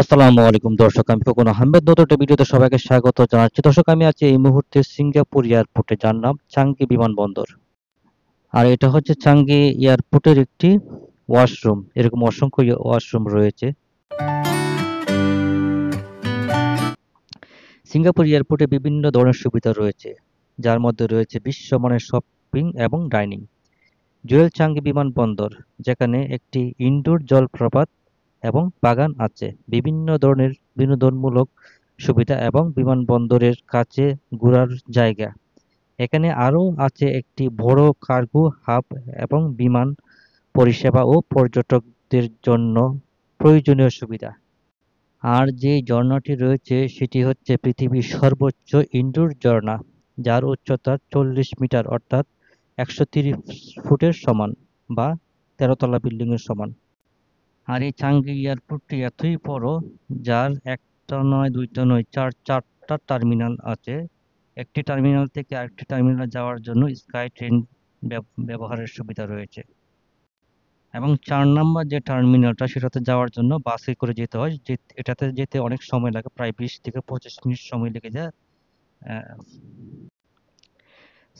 আসসালামু আলাইকুম দর্শক, আমি খোকন আহমেদ নতুন একটা ভিডিওতে সবাইকে স্বাগত জানাচ্ছি। দর্শক, আমি আছি এই মুহূর্তে সিঙ্গাপুর এয়ারপোর্টে, যার নাম চাঙ্গি বিমানবন্দর। আর এটা হচ্ছে চাঙ্গি এয়ারপোর্টের একটি ওয়াশরুম। এরকম অসংখ্য ওয়াশরুম রয়েছে। সিঙ্গাপুর এয়ারপোর্টে বিভিন্ন ধরনের সুবিধা রয়েছে, যার মধ্যে রয়েছে বিশ্বমানের শপিং এবং ডাইনিং। জুয়েল চাঙ্গি বিমানবন্দর, যেখানে একটি ইনডোর জলপ্রপাত এবং বাগান আছে, বিভিন্ন ধরনের বিনোদনমূলক সুবিধা এবং বিমানবন্দরের কাছে ঘোরার জায়গা। এখানে আরও আছে একটি বড় কার্গো হাব এবং বিমান পরিষেবা ও পর্যটকদের জন্য প্রয়োজনীয় সুবিধা। আর যে ঝর্ণাটি রয়েছে সেটি হচ্ছে পৃথিবীর সর্বোচ্চ ইনডোর ঝর্ণা, যার উচ্চতা 40 মিটার, অর্থাৎ 130 ফুটের সমান, বা 13 তলা বিল্ডিং এর সমান। আর এই চাঙ্গি এয়ারপোর্টটি এতই বড়, যার একটা নয়, দুইটা নয়, চারটা টার্মিনাল আছে। একটি টার্মিনাল থেকে আরেকটি টার্মিনালে যাওয়ার জন্য স্কাই ট্রেন ব্যবহারের সুবিধা রয়েছে। এবং 4 নম্বর যে টার্মিনালটা, সেটাতে যাওয়ার জন্য বাসে করে যেতে হয়। এটাতে যেতে অনেক সময় লাগে, প্রায় 20 থেকে 25 মিনিট সময় লেগে যায়। আহ,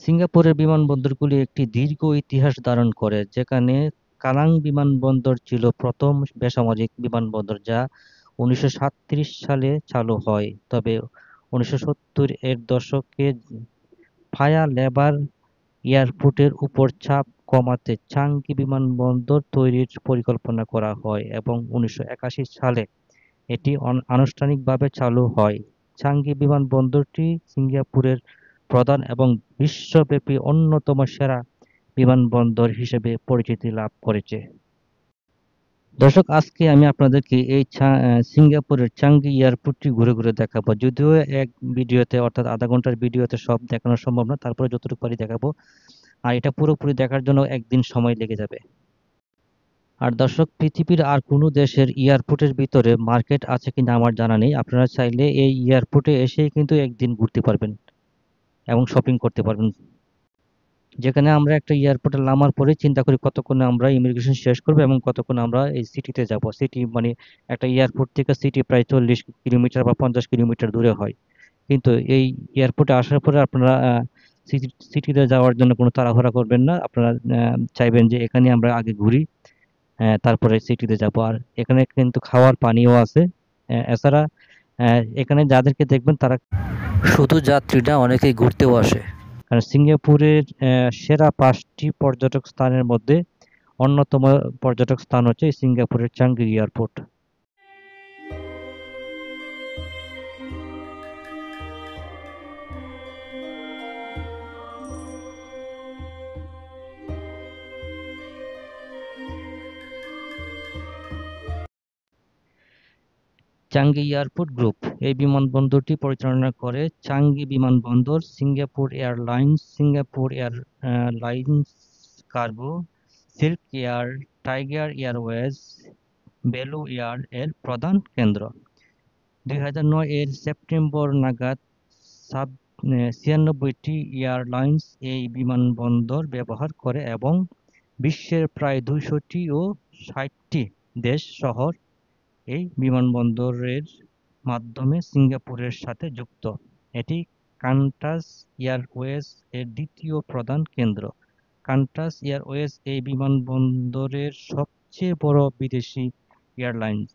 সিঙ্গাপুরের বিমানবন্দরগুলি একটি দীর্ঘ ইতিহাস ধারণ করে, যেখানে কালাং বিমানবন্দর ছিল প্রথম বেসামরিক বিমানবন্দর, যা 1937 সালে চালু হয়। তবে 1970 এর দশকে ফায়া লেবার এয়ারপোর্টের উপর চাপ কমাতে চাঙ্গি বিমানবন্দর তৈরির পরিকল্পনা করা হয় এবং 1981 সালে এটি আনুষ্ঠানিকভাবে চালু হয়। চাঙ্গি বিমানবন্দরটি সিঙ্গাপুরের প্রধান এবং বিশ্বব্যাপী অন্যতম সেরা বিমানবন্দর হিসেবে পরিচিতি লাভ করেছে। দর্শক, আজকে আমি আপনাদেরকে এই সিঙ্গাপুরের চাঙ্গি এয়ারপোর্টটি ঘুরে ঘুরে দেখাবো। যদিও এক ভিডিওতে, অর্থাৎ আধা ঘন্টার ভিডিওতে সব দেখানো সম্ভব না, তারপরে যতটুকু পারি দেখাবো। আর এটা পুরোপুরি দেখার জন্য একদিন সময় লেগে যাবে। আর দর্শক, পৃথিবীর আর কোনো দেশের এয়ারপোর্টের ভিতরে মার্কেট আছে কিনা আমার জানা নেই। আপনারা চাইলে এই এয়ারপোর্টে এসেই কিন্তু একদিন ঘুরতে পারবেন এবং শপিং করতে পারবেন। যেখানে আমরা একটা এয়ারপোর্টে নামার পরে চিন্তা করি কতক্ষণে আমরা ইমিগ্রেশন শেষ করবো এবং কতক্ষণে আমরা এই সিটিতে যাব। সিটি মানে একটা এয়ারপোর্ট থেকে সিটি প্রায় 40 কিলোমিটার বা 50 কিলোমিটার দূরে হয়। কিন্তু এই এয়ারপোর্টে আসার পরে আপনারা সিটিতে যাওয়ার জন্য কোনো তাড়াহুড়া করবেন না। আপনারা চাইবেন যে এখানে আমরা আগে ঘুরি, তারপরে সিটিতে যাব। আর এখানে কিন্তু খাওয়ার পানিও আছে। এছাড়া এখানে যাদেরকে দেখবেন তারা শুধু যাত্রী না, অনেকেই ঘুরতেও আসে। কারণ সিঙ্গাপুরের সেরা 5টি পর্যটক স্থানের মধ্যে অন্যতম পর্যটক স্থান হচ্ছে এই সিঙ্গাপুরের Changi Airport. Changi Airport Group, এই বিমানবন্দরটি পরিচালনা করে চাঙ্গি বিমানবন্দর, Singapore Airlines, Singapore Airlines Cargo, SilkAir, Tiger Airways, Valuair এর প্রধান কেন্দ্র। 2009 এর সেপ্টেম্বর নাগাদ 96টি এয়ারলাইন্স এই বিমানবন্দর ব্যবহার করে এবং বিশ্বের প্রায় 200টি ও 60টি দেশ শহর এই বিমানবন্দরের মাধ্যমে সিঙ্গাপুরের সাথে যুক্ত। এটি কান্টাস এয়ারওয়েজ এর দ্বিতীয় প্রধান কেন্দ্র। কান্টাস এয়ারওয়েজ এই বিমানবন্দরের সবচেয়ে বড় বিদেশি এয়ারলাইন্স।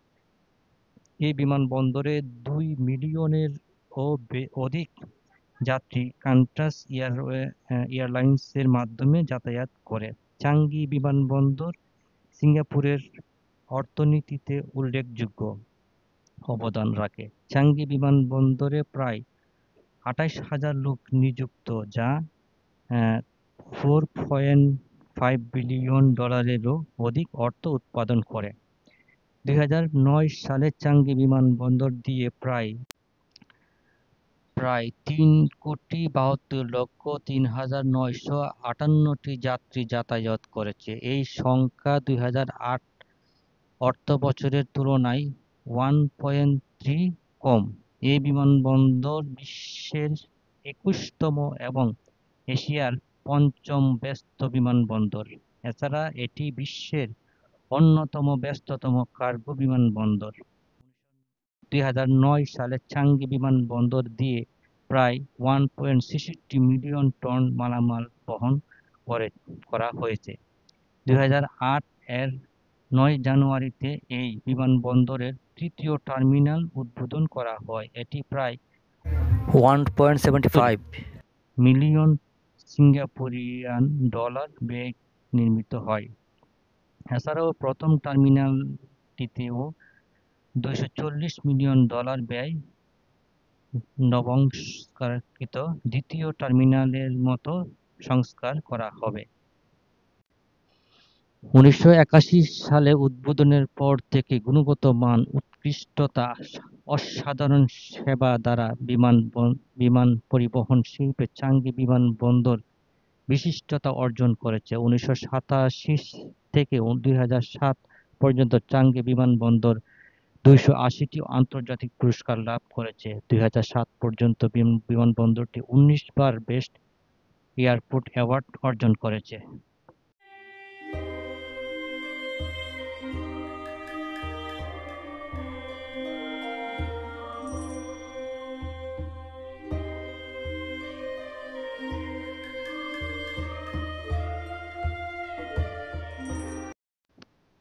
এই বিমানবন্দরে 2 মিলিয়নের অধিক যাত্রী কান্টাস এয়ারলাইন্সের মাধ্যমে যাতায়াত করে। চাঙ্গি বিমানবন্দর সিঙ্গাপুরের অর্থনীতিতে উল্লেখযোগ্য অবদান রাখে। চাঙ্গি বিমানবন্দরে প্রায় 28,000 লোক নিযুক্ত, যা $4.5 বিলিয়নেরও অধিক অর্থ উৎপাদন করে। 2009 সালে চাঙ্গি বিমানবন্দর দিয়ে প্রায় 3,72,03,958টি যাত্রী যাতায়াত করেছে। এই সংখ্যা 2008 অর্থবছরের তুলনায় 1.3 কম। এই বিমানবন্দর বিশ্বের 21তম এবং এশিয়ার 5ম ব্যস্ত বিমানবন্দর। এছাড়া এটি বিশ্বের অন্যতম ব্যস্ততম কার্গো বিমানবন্দর। 2009 সালে চাঙ্গি বিমানবন্দর দিয়ে প্রায় 1.66 মিলিয়ন টন মালামাল বহন করা হয়েছে। 2008 এর 9 জানুয়ারিতে এই বিমানবন্দরের তৃতীয় টার্মিনাল উদ্বোধন করা হয়। এটি প্রায় 1.75 মিলিয়ন সিঙ্গাপুরিয়ান ডলার ব্যয়ে নির্মিত হয়। এছাড়াও প্রথম টার্মিনালটিতেও 240 মিলিয়ন ডলার ব্যয়ে নবসংস্কারকৃত দ্বিতীয় টার্মিনালের মতো সংস্কার করা হবে। 1981 সালে উদ্বোধনের পর থেকে গুণগত মান, উৎকৃষ্টতা, অসাধারণ সেবা দ্বারা বিমান পরিবহন শিল্পে চাঙ্গি বিমানবন্দর বিশিষ্টতা অর্জন করেছে। 1987 থেকে 2007 পর্যন্ত চাঙ্গি বিমানবন্দর 280টি আন্তর্জাতিক পুরস্কার লাভ করেছে। 2007 পর্যন্ত বিমানবন্দরটি 19 বার বেস্ট এয়ারপোর্ট অ্যাওয়ার্ড অর্জন করেছে।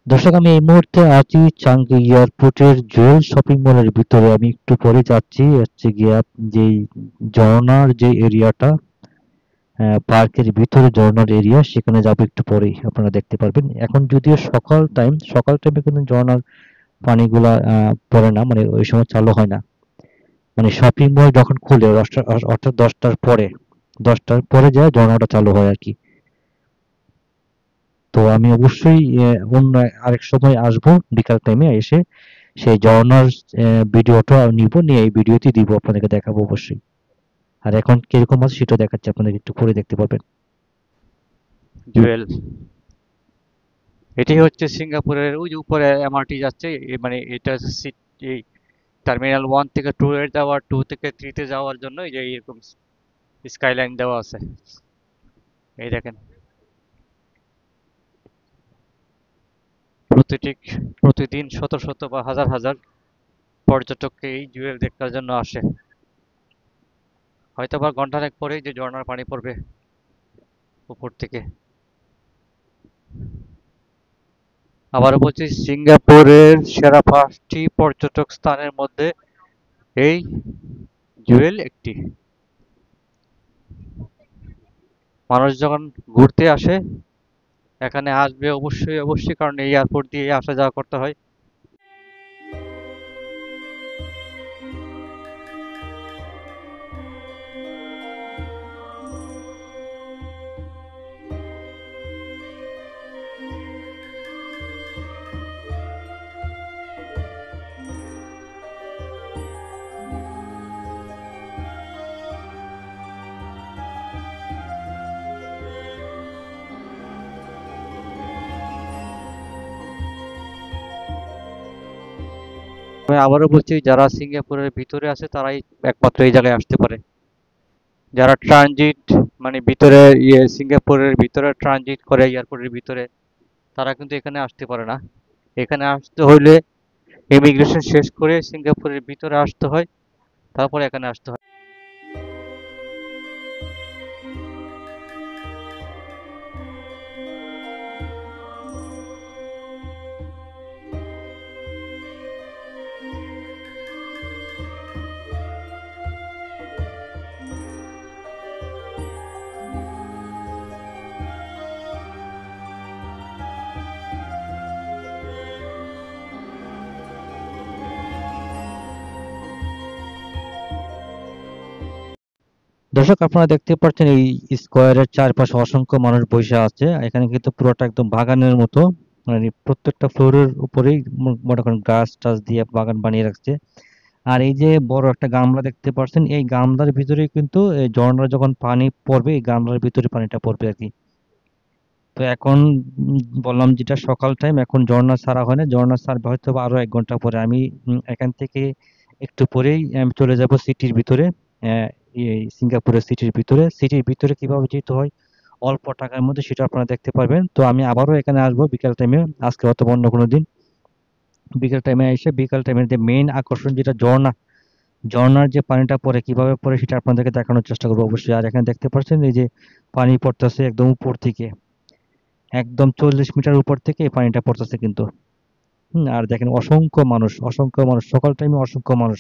দর্শক, আমি এই মুহূর্তে আছি চাঙ্গি এয়ারপোর্টের জুয়েল শপিং মলের ভিতরে। আমি একটু পরে যাচ্ছি হচ্ছে গিয়ে যেই ঝর্ণার যে এরিয়াটা, পার্কের ভিতরে ঝর্ণার এরিয়া, সেখানে যাবো একটু পরেই, আপনারা দেখতে পারবেন। এখন যদিও সকাল টাইমে কিন্তু ঝর্ণার পানিগুলা পড়ে না, মানে ওই সময় চালু হয় না। মানে শপিং মল যখন খুলে অর্থাৎ 10টার পরে যায় ঝর্ণাটা চালু হয় আর কি। তো আমি অবশ্যই অন্য আরেক সময় আসবো বিকাল টাইমে, এসে সেই ঝর্ণার ভিডিওটা নিয়ে এই ভিডিওতে দিব, আপনাদেরকে দেখাবো অবশ্যই। আর এখন কিরকম আছে সেটা দেখাচ্ছি আপনাদের, একটু পরে দেখতে পারবেন। জুয়েল, এটি হচ্ছে সিঙ্গাপুরের ওই যে উপরে এমআরটি যাচ্ছে, মানে এটা হচ্ছে এই টার্মিনাল 1 থেকে 2 এর যাওয়ার, 2 থেকে 3 তে যাওয়ার জন্য এই যে এরকম স্কাইলাইন দেওয়া আছে। এই দেখেন, প্রতিদিন শত শত বা হাজার হাজার পর্যটককে এই জুয়েল দেখার জন্য আসে। হয়তো বা ঘন্টাখানেক পরেই যে ঝর্ণার পানি পড়বে উপর থেকে। আবারও বলছি, সিঙ্গাপুরের সেরা 5টি পর্যটক স্থানের মধ্যে এই জুয়েল একটি। মানুষ যখন ঘুরতে আসে এখানে আসবে অবশ্যই, কারণ এই এয়ারপোর্ট দিয়ে আসা যাওয়া করতে হয়। আমি আবারও বলছি, যারা সিঙ্গাপুরের ভিতরে আছে তারাই একমাত্র এই জায়গায় আসতে পারে। যারা ট্রানজিট, মানে ভিতরে সিঙ্গাপুরের ভিতরে ট্রানজিট করে এয়ারপোর্টের ভিতরে, তারা কিন্তু এখানে আসতে পারে না। এখানে আসতে হইলে ইমিগ্রেশন শেষ করে সিঙ্গাপুরের ভিতরে আসতে হয়, তারপরে এখানে আসতে হয়। দর্শক, আপনারা দেখতে পাচ্ছেন এই স্কোয়ারের চারপাশে অসংখ্য মানুষ বসে আছে। এখানে কিন্তু পুরোটা একদম বাগানের মতো, মানে প্রত্যেকটা ফ্লোরের উপরেই মনে করেন গাছ টাছ দিয়ে বাগান বানিয়ে রাখছে। আর এই যে বড় একটা গামলা দেখতে পাচ্ছেন, এই গামলার ভিতরেই কিন্তু এই ঝর্ণার যখন পানি পড়বে, এই গামলার ভিতরে পানিটা পড়বে আর কি। তো এখন বললাম যেটা সকাল টাইম, এখন ঝর্ণা ছাড়া হয় না, ঝর্ণা ছাড়বে হয়তো বা আরো 1 ঘন্টা পরে। আমি এখান থেকে একটু পরেই আমি চলে যাব সিটির ভিতরে, এই সিঙ্গাপুরের সিটির ভিতরে কিভাবে যেতে হয় অল্প টাকার মধ্যে, সেটা আপনারা দেখতে পারবেন। তো আমি আবারও এখানে আসবো বিকাল টাইমে, আজকে অথবা অন্য কোনো দিন। বিকেল টাইমে এসে বিকাল টাইমের যে মেইন আকর্ষণ যেটা ঝর্ণার যে পানিটা পড়ে কিভাবে পড়ে সেটা আপনাদেরকে দেখানোর চেষ্টা করবো অবশ্যই। আর এখানে দেখতে পাচ্ছেন এই যে পানি পড়তেছে একদম উপর থেকে, একদম 40 মিটার উপর থেকে এই পানিটা পড়তেছে কিন্তু। আর দেখেন অসংখ্য মানুষ সকাল টাইমে অসংখ্য মানুষ।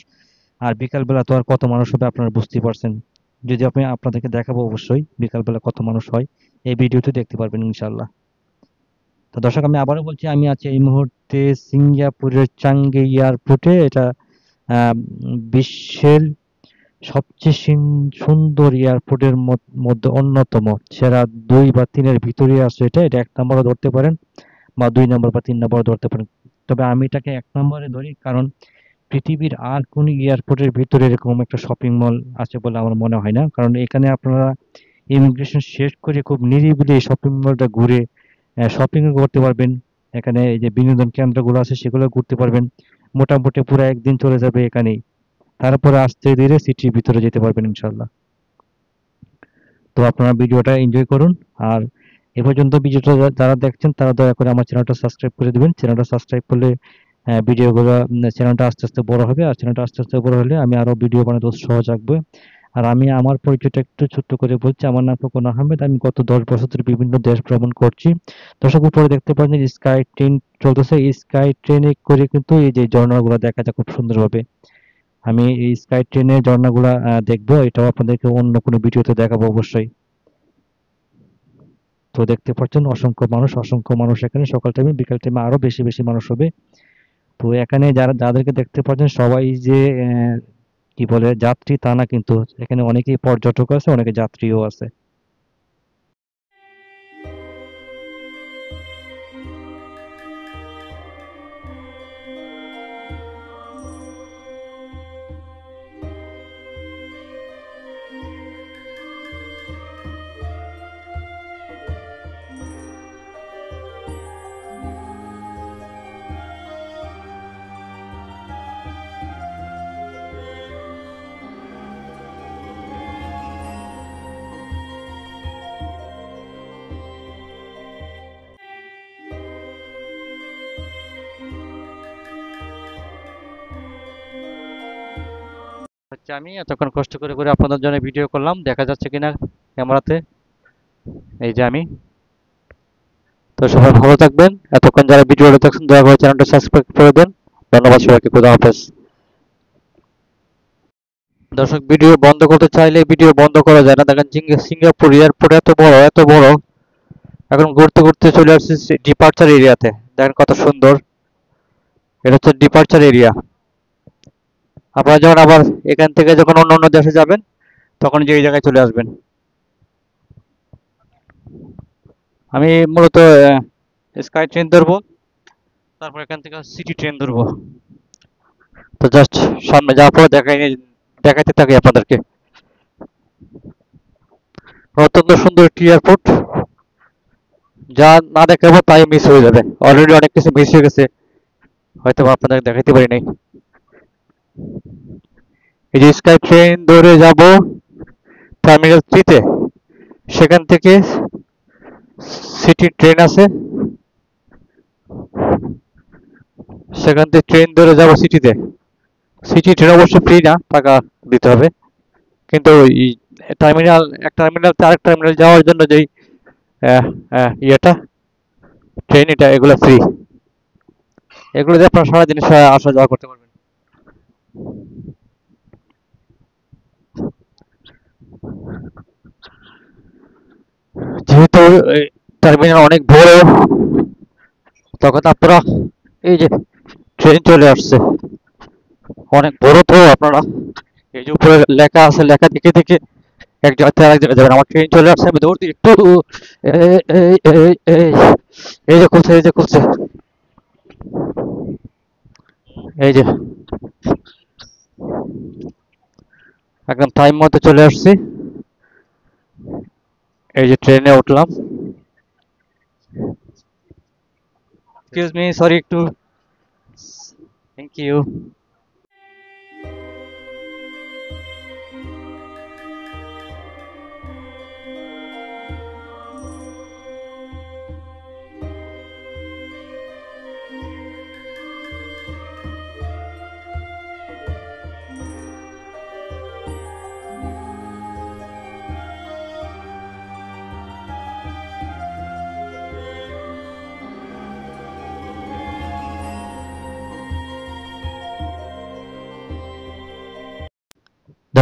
আর বিকাল বেলা তো আর কত মানুষ হবে আপনারা বুঝতেই পারছেন। যদি আপনি আপনাদেরকে দেখাবো অবশ্যই বিকাল বেলা কত মানুষ হয়, এই ভিডিওতে দেখতে পারবেন ইনশাল্লাহ। তো দর্শক আমি আবারও বলছি, আমি আছি এই মুহূর্তে সিঙ্গাপুরের চাঙ্গে এয়ারপোর্টে। এটা বিশ্বের সবচেয়ে সুন্দর এয়ারপোর্টের মধ্যে অন্যতম, সেরা 2 বা 3-এর ভিতরে আছে এটা। এটা 1 নম্বরও ধরতে পারেন বা 2 নম্বর বা 3 নম্বরও ধরতে পারেন। তবে আমি এটাকে 1 নম্বরে ধরি, কারণ পৃথিবীর আর কোন এয়ারপোর্টের ভিতরে এরকম একটা শপিং মল আছে বলে আমার মনে হয় না। কারণ এখানে আপনারা ইমিগ্রেশন শেষ করে খুব নিরিবিলি শপিং মলটা ঘুরে শপিং করতে পারবেন। এখানে এই যে বিনোদন কেন্দ্রগুলো আছে সেগুলো ঘুরতে পারবেন। মোটামুটি পুরো একদিন চলে যাবে এখানেই। তারপরে আস্তে ধীরে সিটির ভিতরে যেতে পারবেন ইনশাল্লাহ। তো আপনারা ভিডিওটা এনজয় করুন। আর এ পর্যন্ত ভিডিওটা যারা দেখছেন তারা দয়া করে আমার চ্যানেলটা সাবস্ক্রাইব করে দিবেন। চ্যানেলটা সাবস্ক্রাইব করলে ভিডিওগুলো চ্যানেলটা আস্তে আস্তে বড় হবে। আর চ্যানেলটা আস্তে আস্তে বড় হলে আমি আরো ভিডিও বানাতে উৎসাহ জাগবে। আর আমি আমার পরিচয়টা একটু ছোট্ট করে বলছি। আমার নাম খোকন আহমেদ। আমি গত 10 বছর ধরে বিভিন্ন দেশ ভ্রমণ করছি। দর্শক উপরে দেখতে পাচ্ছেন স্কাই ট্রেন চলতেছে। এই স্কাই ট্রেনে করে কিন্তু এই যে ঝর্ণাগুলো দেখা যায় খুব সুন্দরভাবে। আমি এই স্কাই ট্রেনের ঝর্ণাগুলা দেখবো, এটাও আপনাদেরকে অন্য কোনো ভিডিওতে দেখাবো অবশ্যই। তো দেখতে পাচ্ছেন অসংখ্য মানুষ এখানে সকাল টাইমে, বিকাল টাইমে আরো বেশি বেশি মানুষ হবে। তো এখানে যাদেরকে দেখতে পাচ্ছেন সবাই যে কি বলে যাত্রী তা না কিন্তু, এখানে অনেকেই পর্যটক আছে, অনেকে যাত্রীও আছে। হচ্ছে আমি এতক্ষণ কষ্ট করে করে আপনাদের জন্য ভিডিও করলাম, দেখা যাচ্ছে কিনা ক্যামেরাতে। এই যে আমি। তো সবাই ভালো থাকবেন। এতক্ষণ যারা ভিডিওটা দেখছেন দয়া করে চ্যানেলটা সাবস্ক্রাইব করে দেন। ধন্যবাদ সবাইকে। খোদা হাফেজ। দর্শক ভিডিও বন্ধ করতে চাইলে ভিডিও বন্ধ করা যায় না। দেখেন সিঙ্গাপুর এয়ারপোর্ট এত বড় এত বড়। এখন ঘুরতে ঘুরতে চলে আসছে ডিপার্চার এরিয়াতে। দেখেন কত সুন্দর। এটা হচ্ছে ডিপার্চার এরিয়া। আপনারা যখন আবার এখান থেকে যখন অন্য অন্য দেশে যাবেন তখন যে এই জায়গায় চলে আসবেন। আমি মূলত স্কাই ট্রেন ধরবো, তারপর এখান থেকে সিটি ট্রেন ধরবো। তো জাস্ট সামনে যাওয়ার পর দেখাইতে থাকি আপনাদেরকে। অত্যন্ত সুন্দর একটি এয়ারপোর্ট, যা না দেখাবো তাই মিস হয়ে যাবে। অলরেডি অনেক কিছু মিস হয়ে গেছে, হয়তো আপনাদের দেখাইতে পারি নাই। এই যে স্কাই ট্রেন ধরে যাব টার্মিনাল 3-তে, সেখান থেকে সিটি ট্রেন আছে, সেখান থেকে ট্রেন ধরে যাব সিটিতে। সিটি ট্রেন অবশ্য ফ্রি না, টাকা দিতে হবে। কিন্তু এক টার্মিনাল থেকে আরেক টার্মিনাল যাওয়ার জন্য যেই ইয়েটা ট্রেন, এগুলো ফ্রি। এগুলো দিয়ে আপনারা সারাদিন আসা যাওয়া করতে পারবেন। যেহেতু টার্মিনাল অনেক বড়, তখন আপনারা এই যে ট্রেন চলে আসছে, অনেক বড়। তো আপনারা এই যে উপরে লেখা আছে, লেখা দেখে দেখে এক জায়গা থেকে আরেক জায়গায় যাবেন। আমার ট্রেন চলে আসছে, আমি দৌড়তে একটু এই এই এই এই এই যে খুলছে, এই যে খুলছে, এই যে একদম টাইম মতো চলে আসছি। এই যে ট্রেনে উঠলাম। এক্সকিউজ মি, সরি একটু। Thank you.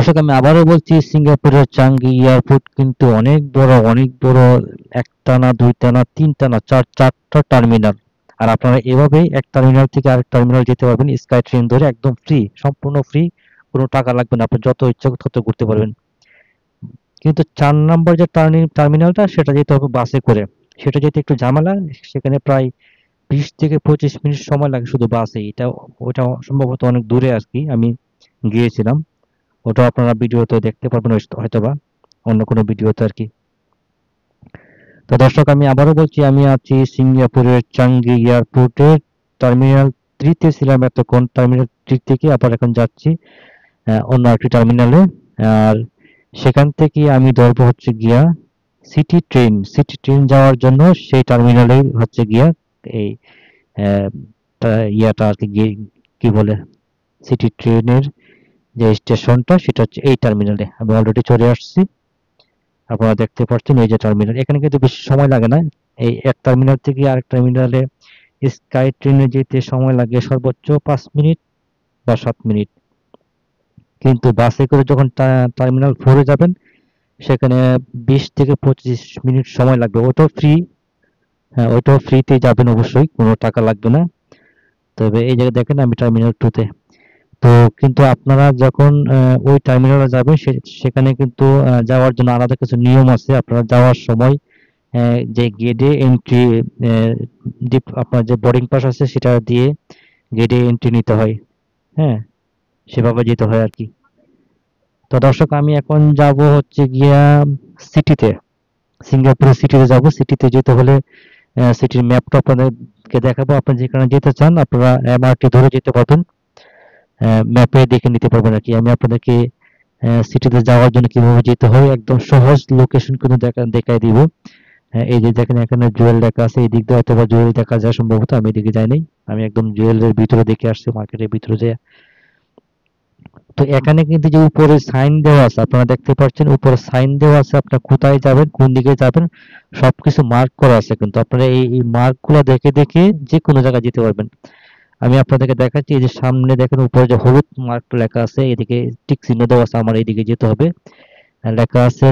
দর্শক আমি আবারও বলছি, সিঙ্গাপুরের চাঙ্গি এয়ারপোর্ট কিন্তু অনেক বড়, একটানা দুইটানা তিনটানা চারটা টার্মিনাল। আর আপনারা এভাবেই এক টার্মিনাল থেকে আরেক টার্মিনাল যেতে পারবেন স্কাই ট্রেন ধরে, একদম ফ্রি, সম্পূর্ণ ফ্রি, কোনো টাকা লাগবে না, আপনি যত ইচ্ছা তত ঘুরতে পারবেন। কিন্তু 4 নম্বর যে টার্মিনালটা সেটা যেতে হবে বাসে করে, সেটা যেতে একটু ঝামেলা, সেখানে প্রায় 20 থেকে 25 মিনিট সময় লাগে শুধু বাসে। ওটা সম্ভবত অনেক দূরে আর কি, আমি গিয়েছিলাম। ওটা আপনারা ভিডিওতে দেখতে পারবেন হয়তোবা, অন্য কোনো ভিডিওতে আর কি। তো দর্শক আমি আবারও বলছি, আমি আছি সিঙ্গাপুরের চাঙ্গি এয়ারপোর্টের টার্মিনাল 3 তে ছিলাম এতক্ষণ। টার্মিনাল 3 থেকে আবার এখন যাচ্ছি অন্য একটি টার্মিনালে। আর সেখান থেকে আমি ধরবো হচ্ছে গিয়া সিটি ট্রেন যাওয়ার জন্য, সেই টার্মিনালে হচ্ছে গিয়া এই আহ, ইয়াটা আর কি, কি বলে, সিটি ট্রেনের যে স্টেশনটা সেটা হচ্ছে এই টার্মিনালে। আমি অলরেডি চলে আসছি, আপনারা দেখতে পাচ্ছেন এই যে টার্মিনাল। এখানে কিন্তু বেশি সময় লাগে না, এই এক টার্মিনাল থেকে আরেক টার্মিনালে স্কাই ট্রেনে যেতে সময় লাগে সর্বোচ্চ 5 মিনিট বা 7 মিনিট। কিন্তু বাসে করে যখন টার্মিনাল 4-এ যাবেন, সেখানে 20 থেকে 25 মিনিট সময় লাগবে। ওটাও ফ্রি, হ্যাঁ ওইটাও ফ্রিতে যাবেন অবশ্যই, কোনো টাকা লাগবে না। তবে এই জায়গায় দেখেন আমি টার্মিনাল 2-তে। তো কিন্তু আপনারা যখন ওই টার্মিনালে যাবেন, সেখানে কিন্তু যাওয়ার জন্য আলাদা কিছু নিয়ম আছে। আপনারা যাওয়ার সময় যে গেটে এন্ট্রি, আপনার যে বোর্ডিং পাস আছে সেটা দিয়ে গেটে এন্ট্রি নিতে হয়। হ্যাঁ, সেভাবে যেতে হয় আর কি। তো দর্শক আমি এখন যাব হচ্ছে গিয়া সিটিতে, সিঙ্গাপুরের সিটিতে যাব। সিটিতে যেতে হলে সিটির ম্যাপটা আপনাদেরকে দেখাবো। আপনি যেখানে যেতে চান আপনারা এমআরটি ধরে যেতে পারবেন, ম্যাপে দেখে নিতে পারবেন আর কি। আমি আপনাদেরকে সিটিতে যাওয়ার জন্য কিভাবে যেতে হয় একদম সহজ লোকেশন কিন্তু দেখাই দিব। এই যে দেখেন এখানে জুয়েল লেখা আছে, এই দিক দিয়ে হয়তো বা জুয়েল দেখা যায় সম্ভবত, আমি এদিকে যাই নাই। আমি একদম জুয়েলের ভিতরে দেখে আসছি, মার্কেটের ভিতরে যে। তো এখানে কিন্তু যে উপরে সাইন দেওয়া আছে, আপনারা দেখতে পাচ্ছেন উপরে সাইন দেওয়া আছে, আপনারা কোথায় যাবেন কোন দিকে যাবেন সবকিছু মার্ক করা আছে। কিন্তু আপনারা এই মার্ক গুলো দেখে দেখে যে কোনো জায়গায় যেতে পারবেন। আমি আপনাদেরকে দেখাচ্ছি, এই যে সামনে দেখেন উপরে যে হলুদ মার্ক লেখা আছে, এদিকে টিক চিহ্ন দেওয়া আছে, আমার এইদিকে যেতে হবে। লেখা আছে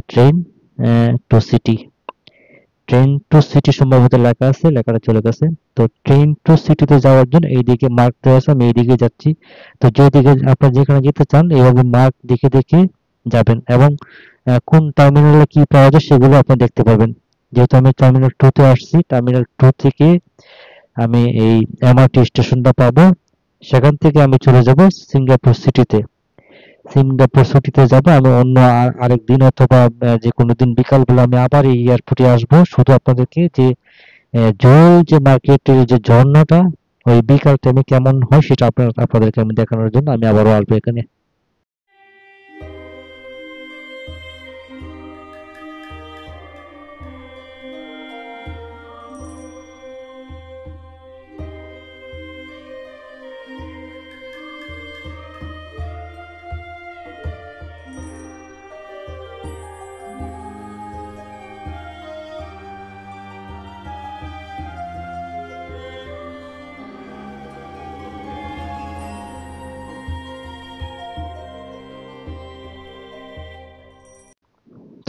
to city, train to city সম্ভবত লেখা আছে, লেখাটা চলে গেছে। তো ট্রেন টু সিটিতে যাওয়ার জন্য এইদিকে মার্ক দেওয়া আছে, আমি এইদিকে যাচ্ছি। তো যেদিকে আপনার যেখানে যেতে চান এইভাবে মার্ক দেখে দেখে যাবেন, এবং কোন টার্মিনালে কি পাওয়া যায় সেগুলো আপনি দেখতে পাবেন। যেহেতু আমি টার্মিনাল 2-তে আসছি, টার্মিনাল 2 থেকে আমি এই এমআরটি স্টেশনটা পাবো, সেখান থেকে আমি চলে যাব সিঙ্গাপুর সিটিতে। সিঙ্গাপুর সিটিতে যাব আমি অন্য আরেকদিন, অথবা যে কোনো দিন বিকালবেলা আমি আবার এই এয়ারপোর্টে আসবো, শুধু আপনাদেরকে যে জোল যে মার্কেটের যে ঝর্ণাটা ওই বিকাল টাইমে কেমন হয় সেটা আপনাদেরকে আমি দেখানোর জন্য আমি আবারও আসবো এখানে।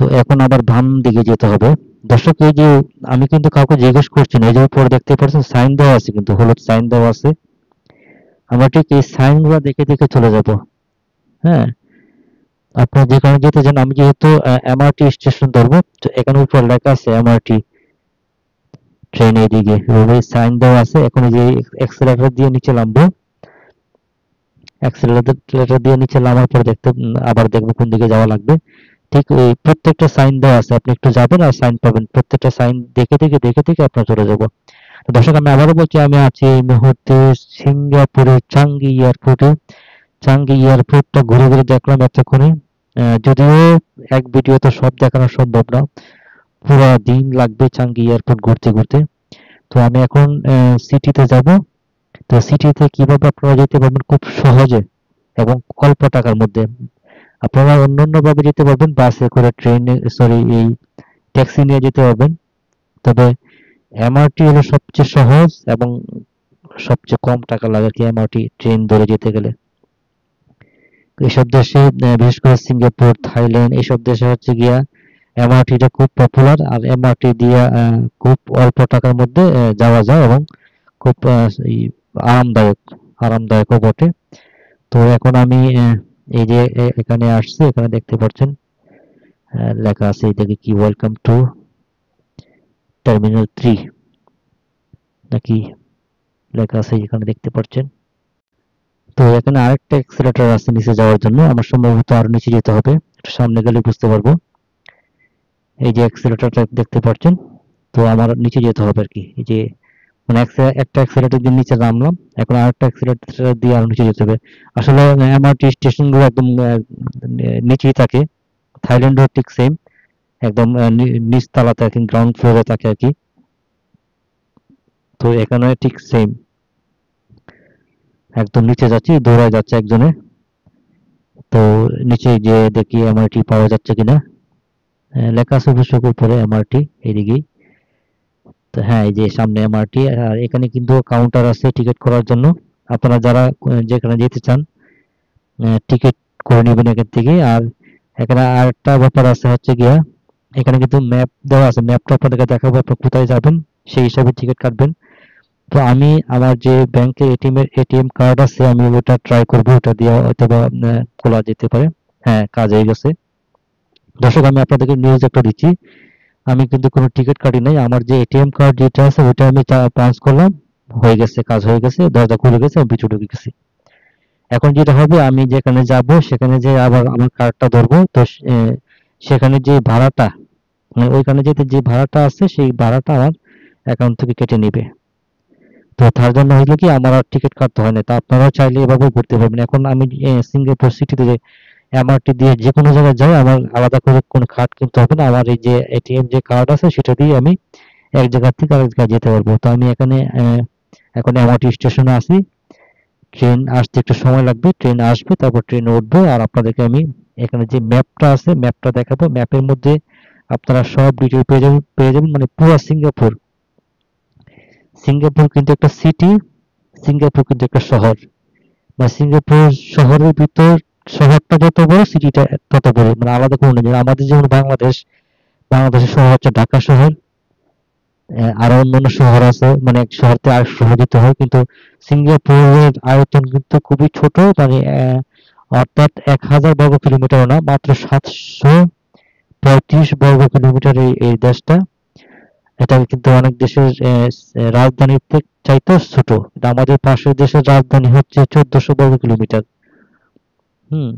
তো এখন আবার বাম দিকে যেতে হবে। দর্শক এই যে আমি কিন্তু কাউকে জিজ্ঞেস করছি না, এই যে উপরে দেখতে পাচ্ছেন সাইন দেওয়া আছে, কিন্তু হলুদ সাইন দেওয়া আছে, আমরা ঠিক এই সাইন গুলা দেখে দেখে চলে যাব। হ্যাঁ, আপনার যেখানে যেতে চান, আমি যেহেতু এমআরটি স্টেশন ধরবো, তো এখানে উপর লেখা আছে এমআরটি ট্রেন, এইদিকে সাইন দেওয়া আছে। এখন এই যে এক্সেলেটর দিয়ে নিচে নামবো, এক্সেলেটর দিয়ে নিচে নামার পর আবার দেখবো কোন দিকে যাওয়া লাগবে। ঠিক ওই প্রত্যেকটা সাইন দেওয়া আছে, আপনি একটু যাবেন আর সাইন পাবেন, প্রত্যেকটা সাইন দেখে দেখে দেখে দেখে আপনার চলে যাবো। তো দর্শক আমি আবারও বলছি, আমি আছি এই মুহূর্তে সিঙ্গাপুরের চাঙ্গি এয়ারপোর্টে। চাঙ্গি এয়ারপোর্টটা ঘুরে ঘুরে দেখলাম এতক্ষণে। যদিও এক ভিডিওতে সব দেখানো সম্ভব না, পুরো দিন লাগবে চাঙ্গি এয়ারপোর্ট ঘুরতে ঘুরতে। তো আমি এখন সিটিতে যাব। তো সিটিতে কিভাবে আপনারা যেতে পারবেন খুব সহজে এবং অল্প টাকার মধ্যে। আপনারা অন্যান্য ভাবে যেতে পারবেন, বাসে করে, ট্রেনে, সরি এই ট্যাক্সি নিয়ে যেতে পারবেন। তবে এমআরটি হলো সবচেয়ে সহজ এবং সবচেয়ে কম টাকা লাগে আর কি, এমআরটি ট্রেন ধরে যেতে গেলে। এইসব দেশে বিশেষ করে সিঙ্গাপুর, থাইল্যান্ড এইসব দেশে হচ্ছে গিয়া এমআরটিটা খুব পপুলার, আর এমআরটি দিয়ে খুব অল্প টাকার মধ্যে যাওয়া যায় এবং খুব এই আরামদায়ক আরামদায়কও বটে। তো এখন আমি এই যে এখানে আসছি, এখানে দেখতে পাচ্ছেন লেখা আছে এটাকে কি, ওয়েলকাম টু টার্মিনাল 3 নাকি লেখা আছে এখানে দেখতে পাচ্ছেন। তো এখানে আরেকটা এক্সেলেটর আছে নিচে যাওয়ার জন্য, আমার সম্ভবত আরো নিচে যেতে হবে, একটু সামনে গেলে বুঝতে পারবো। এই যে এক্সেলেটরটা দেখতে পাচ্ছেন, তো আমার নিচে যেতে হবে আর কি। এই যে মানে একটা এক্সেলেটর দিয়ে নিচে নামলাম, এখন আরেকটা এক্সেলেটর দিয়ে আরো নিচে যেতে হবে। আসলে এমআরটি স্টেশন গুলো একদম নিচেই থাকে, থাইল্যান্ডও ঠিক সেম, একদম নিচ তলাতে আর কি, গ্রাউন্ড ফ্লোরে থাকে আর কি। তো এখানে ঠিক সেম, একদম নিচে যাচ্ছি, দৌড়ায় যাচ্ছে একজনে। তো নিচে যে দেখি এমআরটি পাওয়া যাচ্ছে কিনা। লেখা আছে অবশ্য উপরে এমআরটি এইদিকেই। তো হ্যাঁ, এই যে সামনে এমআরটি, আর এখানে কিন্তু কাউন্টার আছে টিকিট করার জন্য। আপনারা যারা যেখানে যেতে চান টিকিট করে নেবেন এখান থেকে। আর এখানে আরেকটা ব্যাপার আছে হচ্ছে গিয়া, এখানে কিন্তু ম্যাপ দেওয়া আছে, ম্যাপটা আপনাদেরকে দেখাবো, আপনি কোথায় যাবেন সেই হিসাবে টিকিট কাটবেন। তো আমি আমার যে ব্যাংকের এটিএম কার্ড আছে, আমি ওটা ট্রাই করবো, ওটা দিয়ে হয়তো বা খোলা যেতে পারে। হ্যাঁ, কাজ হয়ে গেছে। দর্শক, আমি আপনাদেরকে নিউজ একটা দিচ্ছি, আমি কিন্তু কোনো টিকিট কাটি নাই, আমার যে এটিএম কার্ড যেটা আছে ওটা আমি পাঞ্চ করলাম, হয়ে গেছে, কাজ হয়ে গেছে, দরজা খুলে গেছে, আমি ভিতরে ঢুকে গেছি। এখন যেটা হবে, আমি যেখানে যাব সেখানে যে আবার আমার কার্ডটা ধরবো, তো সেখানে যে ভাড়াটা, মানে ওইখানে যেতে যে ভাড়াটা আছে সেই ভাড়াটা আমার অ্যাকাউন্ট থেকে কেটে নিবে। তো তার জন্য হইলো কি, আমার আর টিকিট কাটতে হয় না। তা আপনারাও চাইলে এভাবে ঘুরতে পারবেন। এখন আমি সিঙ্গাপুর সিটিতে যে এমআরটি দিয়ে যে কোনো জায়গায় যাই, আমার আলাদা করে কোনো কার্ড কিনতে হবে না। আমার এই যে এটিএম যে কার্ড আছে সেটা দিয়ে আমি এক জায়গা থেকে আরেক জায়গায় যেতে পারবো। তো আমি এখানে এখন এমআরটি স্টেশনে আছি, ট্রেন আসতে একটু সময় লাগবে, ট্রেন আসবে, তারপর ট্রেনে উঠবো, আর আপনাদেরকে আমি এখানে যে ম্যাপটা আছে ম্যাপটা দেখাবো। ম্যাপের মধ্যে আপনারা সব ডিটেল পেয়ে যাবেন, মানে পুরো সিঙ্গাপুর। সিঙ্গাপুর কিন্তু একটা সিটি, সিঙ্গাপুর কিন্তু একটা শহর, মানে সিঙ্গাপুর শহরের ভিতর, শহরটা যত বড় সিটিটা তত বড়, মানে আলাদা কোনো নেই। আমাদের যেমন বাংলাদেশের শহর হচ্ছে ঢাকা শহর, আরো অন্যান্য শহর আছে, মানে এক শহর থেকে আরেক শহর যেতে হয়, কিন্তু সিঙ্গাপুরের আয়তন কিন্তু খুবই ছোট, মানে অর্থাৎ 1000 বর্গ কিলোমিটার না, মাত্র 735 বর্গ কিলোমিটার এই দেশটা। এটা কিন্তু অনেক দেশের রাজধানীর চাইতেও ছোট। কিন্তু আমাদের পাশের দেশের রাজধানী হচ্ছে 1400 বর্গ কিলোমিটার। হুম।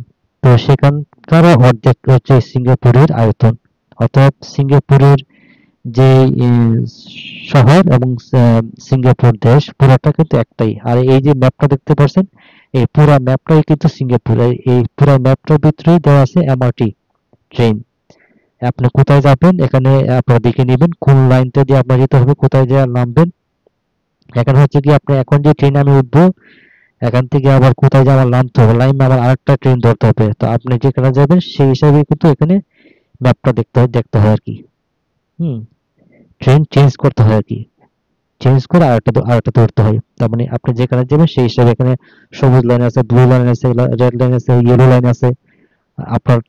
তো সেখানকার অর্ধেক হচ্ছে সিঙ্গাপুরের আয়তন। অর্থাৎ সিঙ্গাপুরের যে শহর এবং সিঙ্গাপুর দেশ পুরাটা কিন্তু একটাই। আর এই যে ম্যাপটা দেখতে পাচ্ছেন, এই পুরা ম্যাপটাই কিন্তু সিঙ্গাপুর। এই পুরা ম্যাপটার ভিতরেই দেওয়া আছে এমআরটি ট্রেন। আপনি কোথায় যাবেন এখানে আপনারা দেখে নেবেন, কোন লাইনটা দিয়ে আপনার যেতে হবে, কোথায় যেয়ে নামবেন। এখানে হচ্ছে কি, আপনি এখন যে ট্রেনে আমি উঠবো, এখান থেকে আবার কোথায় যে আমার নামতে হবে, লাইন আবার আরেকটা ট্রেন ধরতে হবে। তো আপনি যেখানে যাবেন সেই হিসাবে কিন্তু এখানে ম্যাপটা দেখতে হয় আর কি। হুম। ট্রেন চেঞ্জ করতে হয় আর কি, চেঞ্জ করে আরেকটা ধরতে হয়। তার মানে আপনি যেখানে যাবেন সেই হিসাবে এখানে সবুজ লাইন আছে, ব্লু লাইন আছে, রেড লাইন আছে, ইয়েলো লাইন আছে। আপনার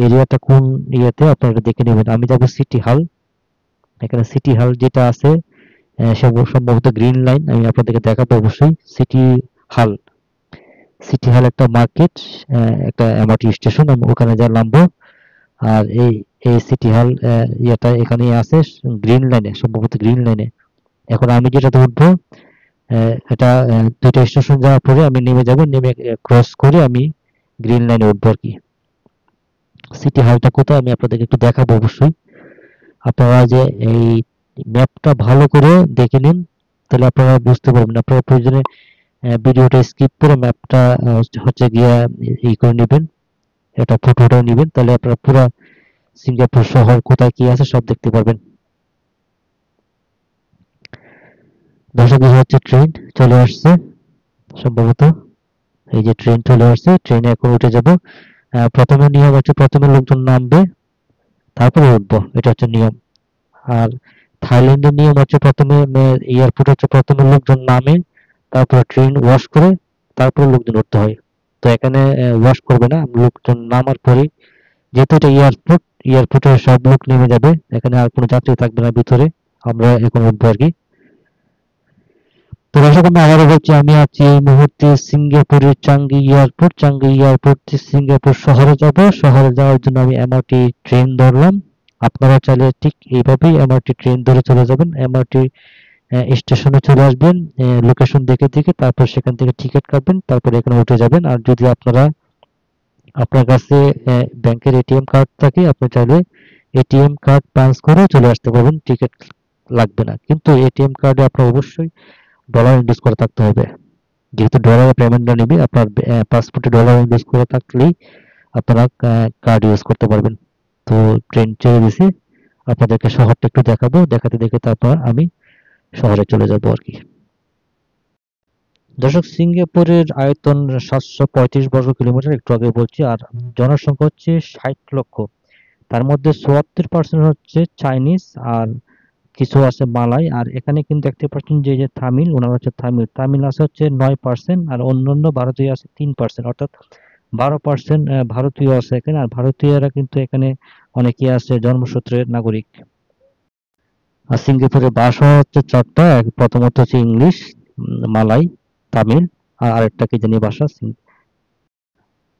এরিয়াটা কোন ইয়েতে আপনারা এটা দেখে নেবেন। আমি যাবো সিটি হল, এখানে সিটি হল যেটা আছে সম্ভবত গ্রিন লাইন, আমি আপনাদেরকে দেখাবো অবশ্যই। হল সিটি হল একটা মার্কেট, একটা এমআরটি স্টেশন, আমি ওখানে যা নামবো। আর এই সিটি হল ইয়েটা এখানেই আছে, গ্রিন লাইনে, সম্ভবত গ্রিন লাইনে। এখন আমি যেটাতে উঠবো, এটা দুইটা স্টেশন যাওয়ার পরে আমি নেমে যাব, নেমে ক্রস করে আমি গ্রিন লাইনে উঠবো আর কি। সিটি হলটা কোথায় আমি আপনাদেরকে একটু দেখাবো অবশ্যই। আপনারা যে এই ম্যাপটা ভালো করে দেখে নিন, তাহলে আপনারা বুঝতে পারবেন। আপনারা প্রয়োজনে ভিডিওটা স্কিপ করে ম্যাপটা হচ্ছে গিয়া করে নেবেন, এটা ফটোটা নেবেন, তাহলে আপনারা পুরো সিঙ্গাপুর শহর কোথায় কি আছে সব দেখতে পারবেন। দর্শক, হচ্ছে ট্রেন চলে আসছে সম্ভবত, এই যে ট্রেন চলে আসছে, ট্রেনে এখন উঠে যাব। প্রথমে নিয়ম হচ্ছে প্রথমে লোকজন নামবে, তারপরে উঠবো, এটা হচ্ছে নিয়ম। আর থাইল্যান্ডের নিয়ম হচ্ছে প্রথমে এয়ারপোর্ট হচ্ছে প্রথমে লোকজন নামে, তারপরে ট্রেন ওয়াশ করে তারপরে লোকজন উঠতে হয়। তো তো এখানে ওয়াশ করবে না, লোকজন নামার পরে, যেহেতু এটা এয়ারপোর্ট, এয়ারপোর্টে সব লোক নেমে যাবে, এখানে আর কোনো যাত্রী থাকবে না ভিতরে, আমরা এখন উঠবো আর কি। তো দর্শক, আমি আবারও বলছি, আমি আছি এই মুহূর্তে সিঙ্গাপুরের চাঙ্গি এয়ারপোর্ট। চাঙ্গি এয়ারপোর্ট থেকে সিঙ্গাপুর শহরে যাব। শহরে যাওয়ার জন্য আমি এমআরটি ট্রেন ধরলাম। আপনারা চাইলে ঠিক এইভাবেই এমআরটি ট্রেন ধরে চলে যাবেন। এমআরটি স্টেশনে চলে আসবেন, লোকেশন দেখে দেখে, তারপর সেখান থেকে টিকিট কাটবেন, তারপরে এখানে উঠে যাবেন। আর যদি আপনার কাছে ব্যাংকের এটিএম কার্ড থাকে, আপনি চাইলে এটিএম কার্ড পাঞ্চ করে চলে আসতে পারবেন, টিকিট লাগবে না। কিন্তু এটিএম কার্ডে আপনার অবশ্যই ডলার ইনভেস্ট করে থাকতে হবে, যেহেতু ডলারে পেমেন্টটা নেবে। আপনার পাসপোর্টে ডলার ইনভেস্ট করে থাকলেই আপনারা কার্ড ইউজ করতে পারবেন। তো ট্রেন ছেড়ে দিছি, আপনাদেরকে শহরটা একটু দেখাবো, দেখাতে দেখে তারপর আমি শহরে চলে যাব আর কি। দর্শক, সিঙ্গাপুরের আয়তন 735 বর্গ কিলোমিটার, একটু আগে বলছি। আর জনসংখ্যা হচ্ছে 60 লক্ষ। তার মধ্যে 74% হচ্ছে চাইনিজ, আর কিছু আছে মালাই। আর এখানে কিন্তু দেখতে পাচ্ছেন যে যে তামিল, ওনারা হচ্ছে তামিল। তামিল আছে হচ্ছে 9%, আর অন্যান্য ভারতীয় আছে 3%, অর্থাৎ 12% ভারতীয় আছে এখানে। আর ভারতীয়রা কিন্তু এখানে অনেকেই আছে জন্মসূত্রে নাগরিক। আর সিঙ্গাপুরের ভাষা হচ্ছে 4টা, প্রথমত হচ্ছে ইংলিশ, মালাই, তামিল, আর আরেকটা কি জানি ভাষা।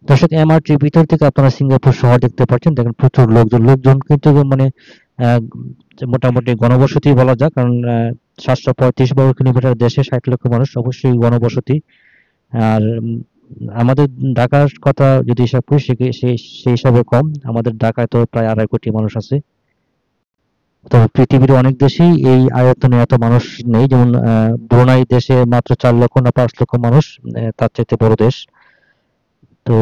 দর্শক, এমআরটির ভিতর থেকে আপনারা সিঙ্গাপুর শহর দেখতে পাচ্ছেন। দেখেন প্রচুর লোকজন কিন্তু মানে আহ, মোটামুটি ঘনবসতি বলা যায়, কারণ 735 বর্গ কিলোমিটার দেশে 60 লক্ষ মানুষ, অবশ্যই ঘনবসতি। আর আমাদের ঢাকার কথা যদি হিসাব করি, সেই হিসাবে কম। আমাদের ঢাকায় তো প্রায় 2.5 কোটি মানুষ আছে। তো পৃথিবীর অনেক দেশেই এই আয়তনে এত মানুষ নেই, যেমন ব্রুনাই দেশে মাত্র 4 লক্ষ না 5 লক্ষ মানুষ, তার চাইতে বড় দেশ। তো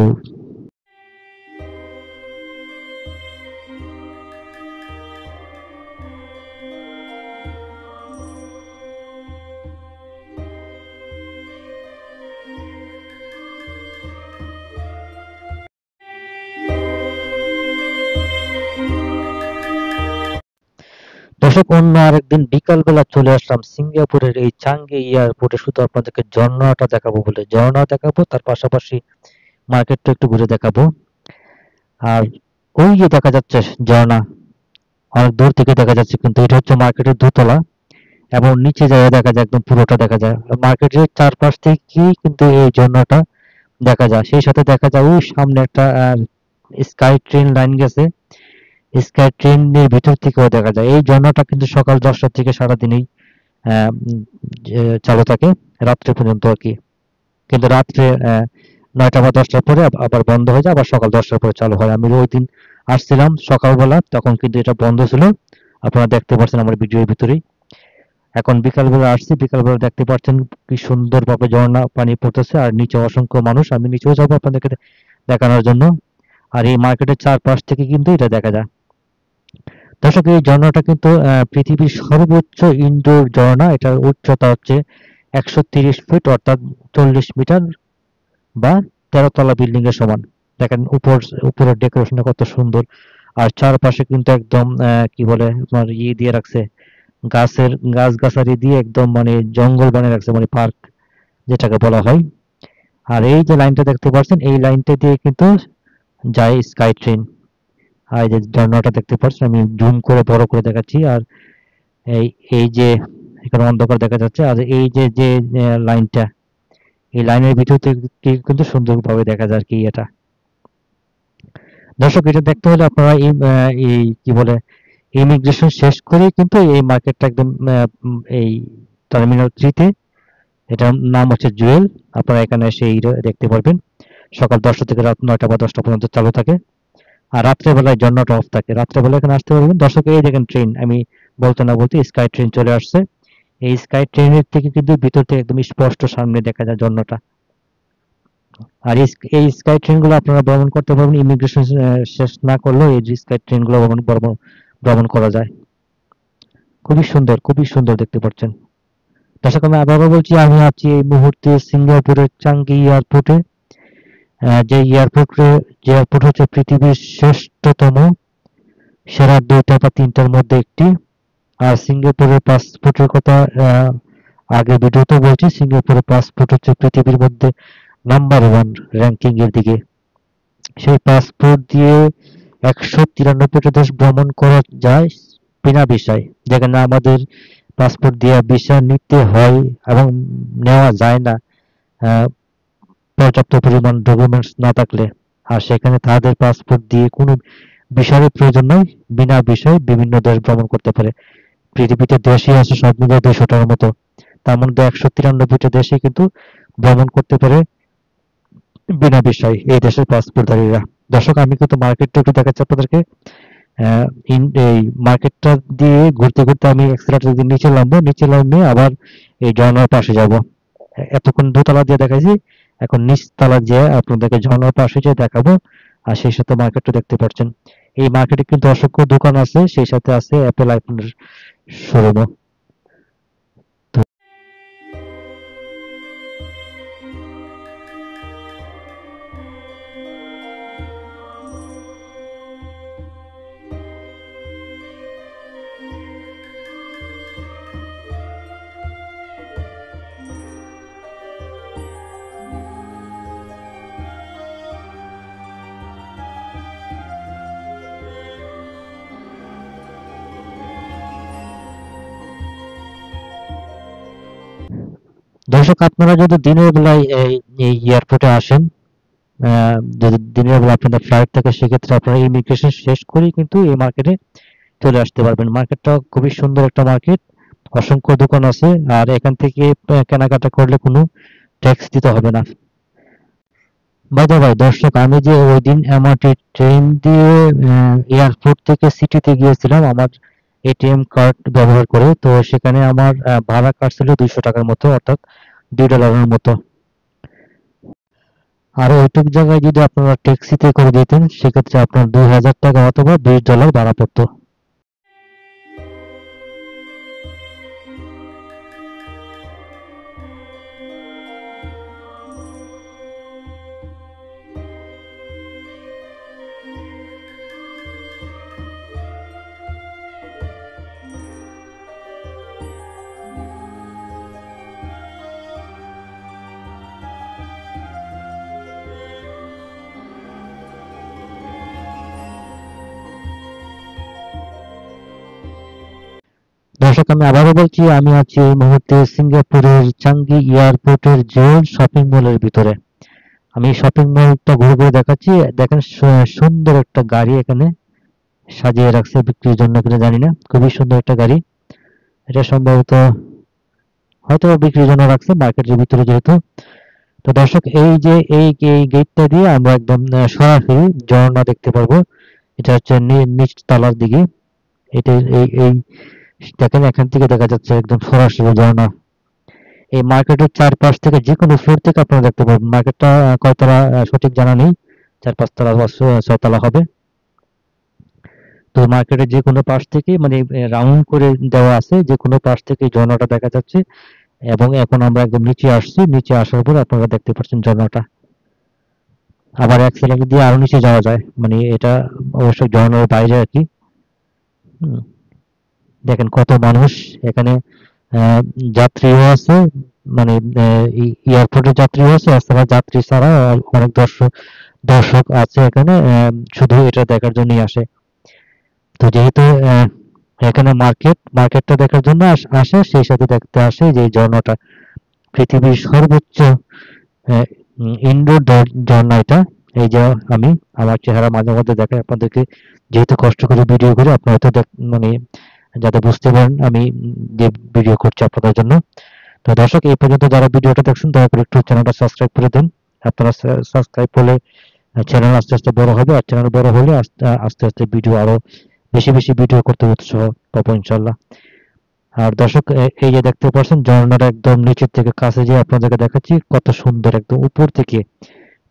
দর্শক, অন্য আরেকদিন বিকাল বেলা চলে আসলাম সিঙ্গাপুরের এই চাঙ্গি এয়ারপোর্টে, শুধু আপনাদেরকে ঝর্ণাটা দেখাবো বলে। ঝর্ণা দেখাবো, তার পাশাপাশি মার্কেটটা একটু ঘুরে দেখাবো। আর ওই যে দেখা যাচ্ছে ঝর্ণা, অনেক দূর থেকে দেখা যাচ্ছে, কিন্তু এটা হচ্ছে মার্কেটের দোতলা, এবং নিচে যায় দেখা যায়, একদম পুরোটা দেখা যায়। মার্কেটের চারপাশ থেকেই কিন্তু এই ঝর্ণাটা দেখা যায়। সেই সাথে দেখা যায় ওই সামনে একটা স্কাই ট্রেন লাইন গেছে, স্কাই ট্রেনের ভিতর থেকেও দেখা যায়। এই ঝর্ণাটা কিন্তু সকাল 10টা থেকে সারাদিনই চালু থাকে, রাত্রে পর্যন্ত আর কি। কিন্তু রাত্রে 9টা বা 10টার পরে আবার বন্ধ হয়ে যায়, আবার সকাল 10টার পরে চালু হয়। আমি ওই দিন আসছিলাম সকালবেলা, তখন কিন্তু এটা বন্ধ ছিল, আপনারা দেখতে পাচ্ছেন আমার ভিডিওর ভিতরেই। এখন বিকালবেলা আসছি, বিকালবেলা দেখতে পাচ্ছেন কি সুন্দরভাবে ঝর্ণা পানি পড়তেছে, আর নিচে অসংখ্য মানুষ। আমি নিচেও যাবো আপনাদেরকে দেখানোর জন্য। আর এই মার্কেটের চারপাশ থেকে কিন্তু এটা দেখা যায়। দর্শক, এই ঝর্ণাটা কিন্তু পৃথিবীর সর্বোচ্চ ইনডোর ঝর্ণা। এটার উচ্চতা হচ্ছে 130 ফিট, অর্থাৎ 40 মিটার, বা 13 তলা বিল্ডিং এর সমান। দেখেন উপরের ডেকোরেশনটা কত সুন্দর। আর চারপাশে কিন্তু একদম কি বলে আপনার দিয়ে রাখছে, গাছগাছালি দিয়ে একদম মানে জঙ্গল বানিয়ে রাখছে, মানে পার্ক যেটাকে বলা হয়। আর এই যে লাইনটা দেখতে পাচ্ছেন, এই লাইনটা দিয়ে কিন্তু যায় স্কাই ট্রেন। আর এই যে ঝর্ণাটা দেখতে পাচ্ছেন, আমি জুম করে বড় করে দেখাচ্ছি। আর এই এই যে এখানে অন্ধকার দেখা যাচ্ছে, আর এই যে যে লাইনটা, এই লাইনের ভিতর থেকে কিন্তু সুন্দরভাবে দেখা যায় আর কি এটা। দর্শক, এটা দেখতে হলে আপনারা এই কি বলে ইমিগ্রেশন শেষ করে কিন্তু এই মার্কেটটা একদম এই টার্মিনাল 3-তে, এটার নাম হচ্ছে জুয়েল, আপনারা এখানে এসে দেখতে পারবেন। সকাল 10টা থেকে রাত 9টা বা 10টা পর্যন্ত চালু থাকে। আর রাত্রেবেলায় ঝর্ণাটা অফ থাকে, রাত্রেবেলা এখানে আসতে পারবেন। দর্শক, এই দেখেন ট্রেন, আমি বলতে না বলতে স্কাই ট্রেন চলে আসছে। এই স্কাই ট্রেনের থেকে কিন্তু ভিতর থেকে একদম স্পষ্ট সামনে দেখা যায় ঝর্ণাটা। আর এই স্কাই ট্রেন গুলো আপনারা ভ্রমণ করতে পারবেন, ইমিগ্রেশন শেষ না করলেও এই স্কাই ট্রেন গুলো ভ্রমণ করা যায়। খুবই সুন্দর দেখতে পাচ্ছেন। দর্শক, আমি আবারও বলছি, আমি আছি এই মুহূর্তে সিঙ্গাপুরের চাঙ্গি এয়ারপোর্টে। যে এয়ারপোর্ট হচ্ছে পৃথিবীর শ্রেষ্ঠতম, সেরা 2টা বা 3টার মধ্যে একটি। আর সিঙ্গাপুরের পাসপোর্টের কথা আগে ভিডিওতে বলছি, সিঙ্গাপুরের পাসপোর্ট হচ্ছে পৃথিবীর মধ্যে নাম্বার 1 র্যাঙ্কিং এর দিকে। সেই পাসপোর্ট দিয়ে 193টা দেশ ভ্রমণ করা যায় বিনা ভিসায়, যেখানে আমাদের পাসপোর্ট দিয়ে ভিসা নিতে হয় এবং নেওয়া যায় না আহ, পর্যাপ্ত পরিমাণ ডকুমেন্টস না থাকলে। আর সেখানে তাদের পাসপোর্ট দিয়ে কোনো ভিসারই প্রয়োজন নয়, বিনা ভিসায় বিভিন্ন দেশ ভ্রমণ করতে পারে। পৃথিবীতে দেশই আছে সব মিলিয়ে 200টার মতো, তার মধ্যে 193টা দেশে কিন্তু ভ্রমণ করতে পারে বিনা ভিসায় এই দেশের পাসপোর্টধারীরা। দর্শক, আমি কিন্তু মার্কেটটা একটু দেখাচ্ছি আপনাদেরকে। এই মার্কেটটা দিয়ে ঘুরতে ঘুরতে আমি এক্সেলেটর দিয়ে নিচে নামবো, নিচে নামে আবার এই ঝর্ণার পাশে যাব। এতক্ষণ দোতলা দিয়ে দেখাইছি, এখন নিচ তলা দিয়ে আপনাদেরকে ঝর্ণার পাশে যেয়ে দেখাবো। আর সেই সাথে মার্কেটটা দেখতে পাচ্ছেন। এই মার্কেটে কিন্তু অসংখ্য দোকান আছে, সেই সাথে আছে অ্যাপেল আইফোনের শোরুমও। দর্শক, আপনারা যদি দিনের বেলায় এই এয়ারপোর্টে আসেন, যদি দিনের বেলা আপনাদের ফ্লাইট থাকে, সেক্ষেত্রে আপনারা ইমিগ্রেশন শেষ করেই কিন্তু এই মার্কেটে চলে আসতে পারবেন। মার্কেটটা খুবই সুন্দর একটা মার্কেট, অসংখ্য দোকান আছে। আর এখান থেকে কেনাকাটা করলে কোনো ট্যাক্স দিতে হবে না। বাই দ্য ভাই দর্শক, আমি যে ওই দিন আমার ট্রেন দিয়ে এয়ারপোর্ট থেকে সিটিতে গিয়েছিলাম আমার এটিএম কার্ড ব্যবহার করে, তো সেখানে আমার ভাড়া কাটছিল 200 টাকার মতো, অর্থাৎ $2 মতো। আর ওইটুক জায়গায় যদি আপনারা ট্যাক্সিতে করে দিতেন, সেক্ষেত্রে আপনার 2000 টাকা অথবা $20 ভাড়া পড়তো। দর্শক, আমি আবারও বলছি, আমি আছি এই মুহূর্তে সিঙ্গাপুরের চাঙ্গি এয়ারপোর্টের জোন শপিং মলের ভিতরে। আমি শপিং মলটা ঘুরে ঘুরে দেখাচ্ছি। দেখেন, সুন্দর একটা গাড়ি এখানে সাজিয়ে রাখছে বিক্রির জন্য কিনা জানি না, খুবই সুন্দর একটা গাড়ি। এটা সম্ভবত হয়তো বিক্রির জন্য রাখছে মার্কেটের ভিতরে যেহেতু। তো দর্শক, এই যে এই গেটটা দিয়ে আমরা একদম সরাসরি ঝর্ণা দেখতে পারবো। এটা হচ্ছে নিচ তলার দিকে। এটা এই দেখেন, এখান থেকে দেখা যাচ্ছে একদম সরাসরি ঝর্ণা। এই মার্কেটের চারপাশ থেকে যে কোনো ফ্লোর থেকে আপনারা দেখতে পাবেন। মার্কেটটা কয়তলা সঠিক জানা নেই, 4-5 তলা বা 6 তলা হবে। তো মার্কেটের যে কোনো পাশ থেকে, মানে রাউন্ড করে দেওয়া আছে, যে কোনো পাশ থেকে ঝর্ণাটা দেখা যাচ্ছে। এবং এখন আমরা একদম নিচে আসছি, নিচে আসার পর আপনারা দেখতে পাচ্ছেন ঝর্ণাটা। আবার এক সিলিন্ডার দিয়ে আরো নিচে যাওয়া যায়, মানে এটা অবশ্যই ঝর্ণার বাইরে আর কি। হুম, দেখেন কত মানুষ এখানে। আহ, যাত্রীও আছে, মানে এয়ারপোর্টের যাত্রীও আছে, এছাড়া যাত্রী ছাড়া অনেক দর্শক দর্শক আছে এখানে, শুধু এটা দেখার জন্যই আসে। তো যেহেতু এখানে মার্কেটটা দেখার জন্য আসে, সেই সাথে দেখতে আসে যে এই ঝর্ণাটা পৃথিবীর সর্বোচ্চ ইনডোর ঝর্ণা এটা। এই যে আমি আমার চেহারা মাঝে মধ্যে দেখাই আপনাদেরকে, যেহেতু কষ্ট করে ভিডিও করি, আপনারা হয়তো মানে যাতে বুঝতে পারেন আমি যে ভিডিও করছি আপনাদের জন্য। তো দর্শক, এই পর্যন্ত যারা ভিডিওটা দেখছেন, দয়া করে একটু চ্যানেলটা সাবস্ক্রাইব করে দেন। আপনারা সাবস্ক্রাইব করলে চ্যানেল আস্তে আস্তে বড় হবে, আর চ্যানেল বড় হলে আস্তে আস্তে আস্তে ভিডিও আরো বেশি বেশি ভিডিও করতে উৎসাহ পাবো ইনশাল্লাহ। আর দর্শক, এই যে দেখতে পাচ্ছেন ঝর্ণাটা একদম নিচের থেকে কাছে যে আপনাদেরকে দেখাচ্ছি, কত সুন্দর, একদম উপর থেকে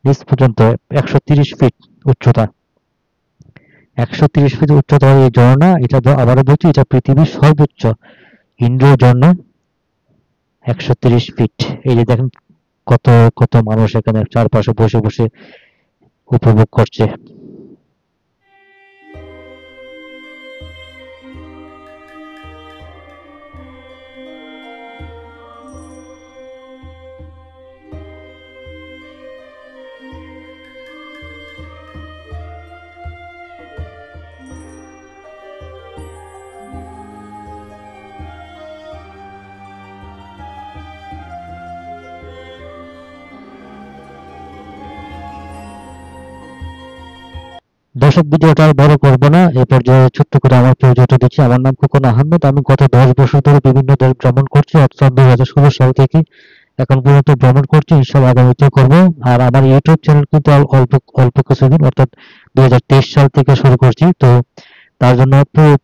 নিচ পর্যন্ত 130 ফিট উচ্চতা। 130 ফিট উচ্চতার এই ঝর্ণা, এটা আবারও বলছি, এটা পৃথিবীর সর্বোচ্চ ইনডোর ঝর্ণা। 130 ফিট। এই যে দেখেন, কত কত মানুষ এখানে চারপাশে বসে বসে উপভোগ করছে। দর্শক, ভিডিওটা আর বড় করবো না, এ পর্যায়ে ছোট্ট করে আমার পরিচয়টা দিচ্ছি। আমার নাম খোকন আহমেদ। আমি গত 10 বছর ধরে বিভিন্ন দেশ ভ্রমণ করছি, অর্থাৎ 2016 সাল থেকে এখন পর্যন্ত ভ্রমণ করছি, ইনশাল্লাহ আগামীতেও করবো। আর আমার ইউটিউব চ্যানেল কিন্তু অল্প অল্প কিছুদিন, অর্থাৎ 2023 সাল থেকে শুরু করছি। তো তার জন্য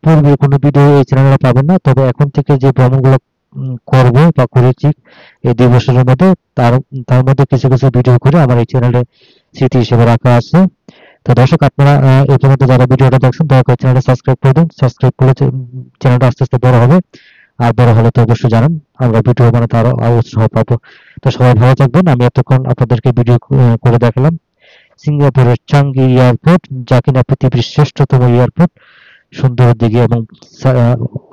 পূর্বে কোনো ভিডিও এই চ্যানেলে পাবেন না, তবে এখন থেকে যে ভ্রমণগুলো করব বা করেছি এই 2 বছরের মধ্যে, তার তার মধ্যে কিছু কিছু ভিডিও করে আমার এই চ্যানেলে স্মৃতি হিসেবে রাখা আছে। তো দর্শক, আপনারা এই পর্যন্ত যারা ভিডিওটা দেখছেন দয়া করে চ্যানেলটা সাবস্ক্রাইব করে দিন। সাবস্ক্রাইব করলে চ্যানেলটা আস্তে আস্তে বড় হবে, আর বড় হলে তো অবশ্যই জানান, আমরা ভিডিও বানাতে আরো উৎসাহ পাবো। তো সবাই ভালো থাকবেন। আমি এতক্ষণ আপনাদেরকে ভিডিও করে দেখালাম সিঙ্গাপুরের চাঙ্গি এয়ারপোর্ট, যা কিনা পৃথিবীর শ্রেষ্ঠতম এয়ারপোর্ট, সুন্দর দিকে এবং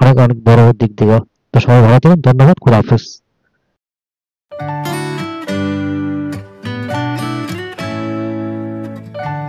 অনেক অনেক বড় দিক দিয়ে। তো সবাই ভালো থাকুন, ধন্যবাদ, খোদা হাফেজ।